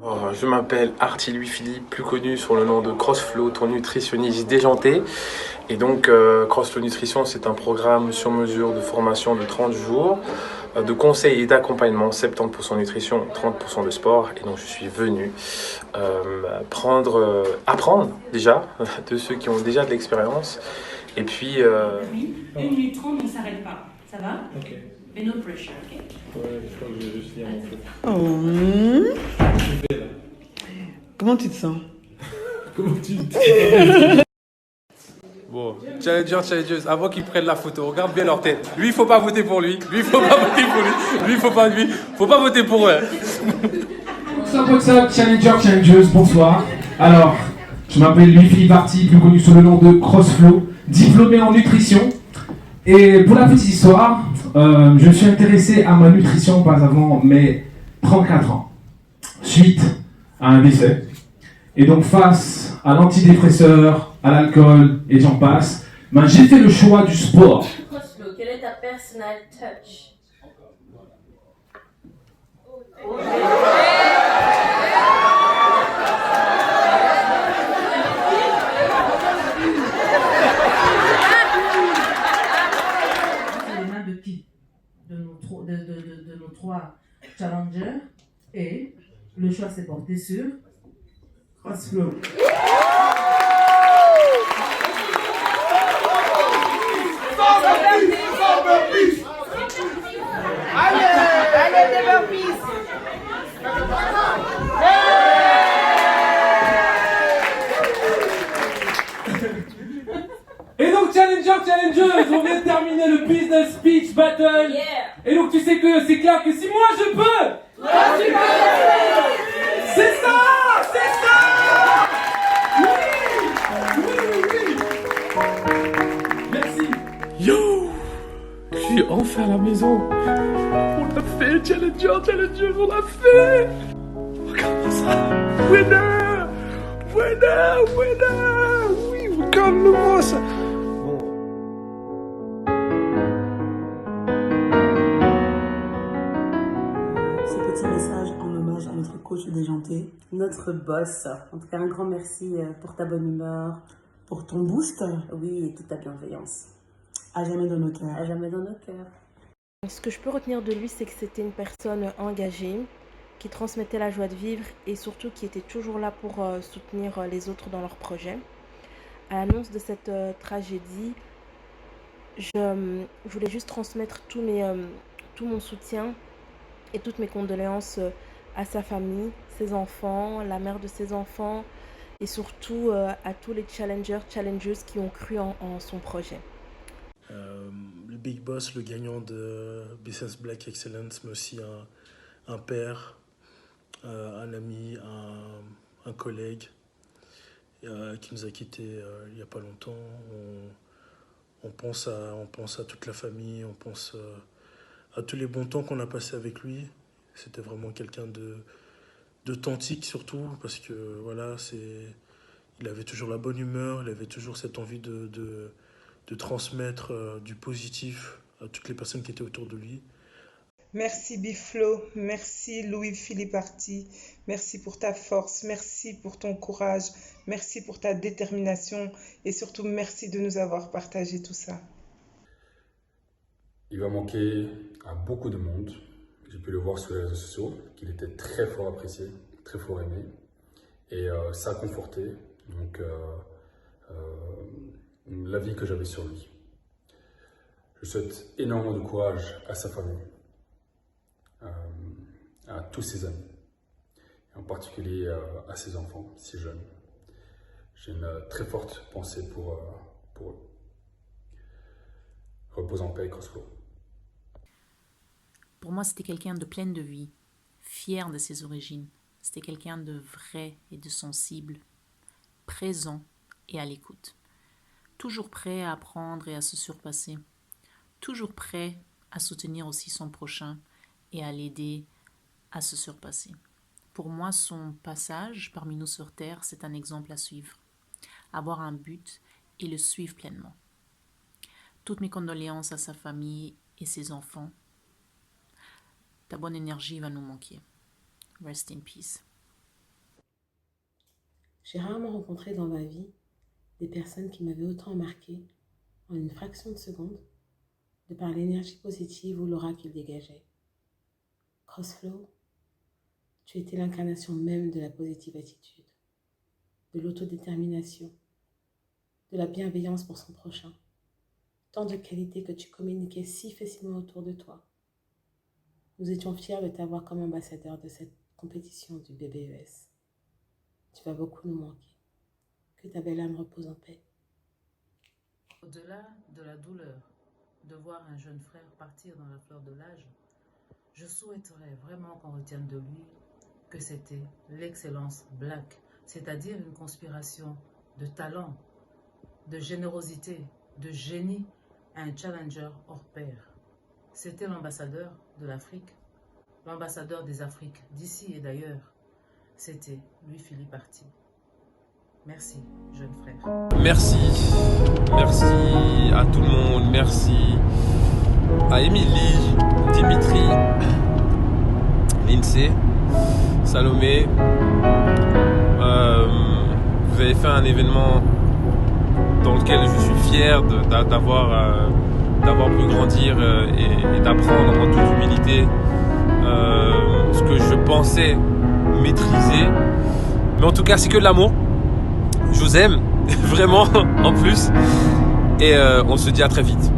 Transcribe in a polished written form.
Je m'appelle Artie Louis-Philippe, plus connu sur le nom de CrossFlow, ton nutritionniste déjanté. Et donc, CrossFlow Nutrition, c'est un programme sur mesure de formation de 30 jours, de conseils et d'accompagnement, 70% nutrition, 30% de sport. Et donc, je suis venu apprendre déjà de ceux qui ont déjà de l'expérience. Et puis... Oui, 1 minute 30, on ne s'arrête pas. Ça va? Ok. Mais no pressure, ok? Ouais, je crois que je vais juste lire mon truc. Oh. Tu fais là. Comment tu te sens? Comment tu dis? Bon, challengeuse, avant qu'ils prennent la photo, regarde bien leur tête. Lui, il faut pas voter pour lui. Lui, il faut pas voter pour lui. Lui, faut pas voter pour eux. What's up, challengeuse, bonsoir. Alors, je m'appelle Louis-Philippe Artie, plus connu sous le nom de CrossFlow, diplômé en nutrition. Et pour la petite histoire, je me suis intéressé à ma nutrition pas avant mes 34 ans, suite à un décès. Et donc face à l'antidépresseur, à l'alcool et j'en passe, ben, j'ai fait le choix du sport. CrossFlow, quelle est ta personal touch? C'est les mains de qui? De nos trois challengers. Et le choix s'est porté sur CrossFlow. Et donc challengeuse, on vient de terminer le business speech battle. Yeah! Et donc tu sais que c'est clair que si moi je peux, c'est ça, c'est ça. Oui. Merci. Yo, je suis enfin à la maison. On l'a fait, challenger, on l'a fait. Regarde ça. Winner. Oui, regarde-le-moi ça. Bon. Ce petit message en hommage à notre coach déjanté, Notre boss. En tout cas, un grand merci pour ta bonne humeur. pour ton boost, Oui, et toute ta bienveillance. à jamais dans nos cœurs. À jamais dans nos cœurs. Ce que je peux retenir de lui, c'est que c'était une personne engagée, qui transmettait la joie de vivre et surtout qui était toujours là pour soutenir les autres dans leurs projets. À l'annonce de cette tragédie, je voulais juste transmettre tout mon soutien et toutes mes condoléances à sa famille, ses enfants, la mère de ses enfants et surtout à tous les challengeuses qui ont cru en son projet. Le big boss, le gagnant de Business Black Excellence, mais aussi un père, un ami, un collègue qui nous a quittés il n'y a pas longtemps. On pense à toute la famille, on pense à tous les bons temps qu'on a passés avec lui. C'était vraiment quelqu'un d'authentique surtout, parce que voilà, il avait toujours la bonne humeur, il avait toujours cette envie de transmettre du positif à toutes les personnes qui étaient autour de lui. Merci Biflo, merci Louis-Philippe Artie, merci pour ta force, merci pour ton courage, merci pour ta détermination et surtout merci de nous avoir partagé tout ça. Il va manquer à beaucoup de monde. J'ai pu le voir sur les réseaux sociaux, qu'il était très fort apprécié, très fort aimé. Et ça a conforté donc, l'avis que j'avais sur lui. Je souhaite énormément de courage à sa famille, à tous ses amis, et en particulier à ses enfants, si jeunes. J'ai une très forte pensée pour eux. Repose en paix, CrossFlow. Pour moi, c'était quelqu'un de plein de vie, fier de ses origines. C'était quelqu'un de vrai et de sensible, présent et à l'écoute. Toujours prêt à apprendre et à se surpasser. Toujours prêt à soutenir aussi son prochain et à l'aider à se surpasser. Pour moi, son passage parmi nous sur Terre, c'est un exemple à suivre. Avoir un but et le suivre pleinement. Toutes mes condoléances à sa famille et ses enfants. Ta bonne énergie va nous manquer. Rest in peace. J'ai rarement rencontré dans ma vie des personnes qui m'avaient autant marqué en une fraction de seconde de par l'énergie positive ou l'aura qu'ils dégageaient. Crossflow, tu étais l'incarnation même de la positive attitude, de l'autodétermination, de la bienveillance pour son prochain. Tant de qualités que tu communiquais si facilement autour de toi. Nous étions fiers de t'avoir comme ambassadeur de cette compétition du BBES. Tu vas beaucoup nous manquer. Que ta belle âme repose en paix. Au-delà de la douleur de voir un jeune frère partir dans la fleur de l'âge, je souhaiterais vraiment qu'on retienne de lui que c'était l'excellence black, c'est-à-dire une conspiration de talent, de générosité, de génie, un challenger hors pair. C'était l'ambassadeur de l'Afrique, l'ambassadeur des Afriques, d'ici et d'ailleurs. C'était Louis-Philippe Arti. Merci, jeune frère. Merci à tout le monde, merci à Émilie, Dimitri, Lindsay, Salomé. Vous avez fait un événement dans lequel je suis fier d'avoir pu grandir et d'apprendre en toute humilité ce que je pensais maîtriser. Mais en tout cas, c'est que de l'amour. Je vous aime, vraiment, en plus. Et on se dit à très vite.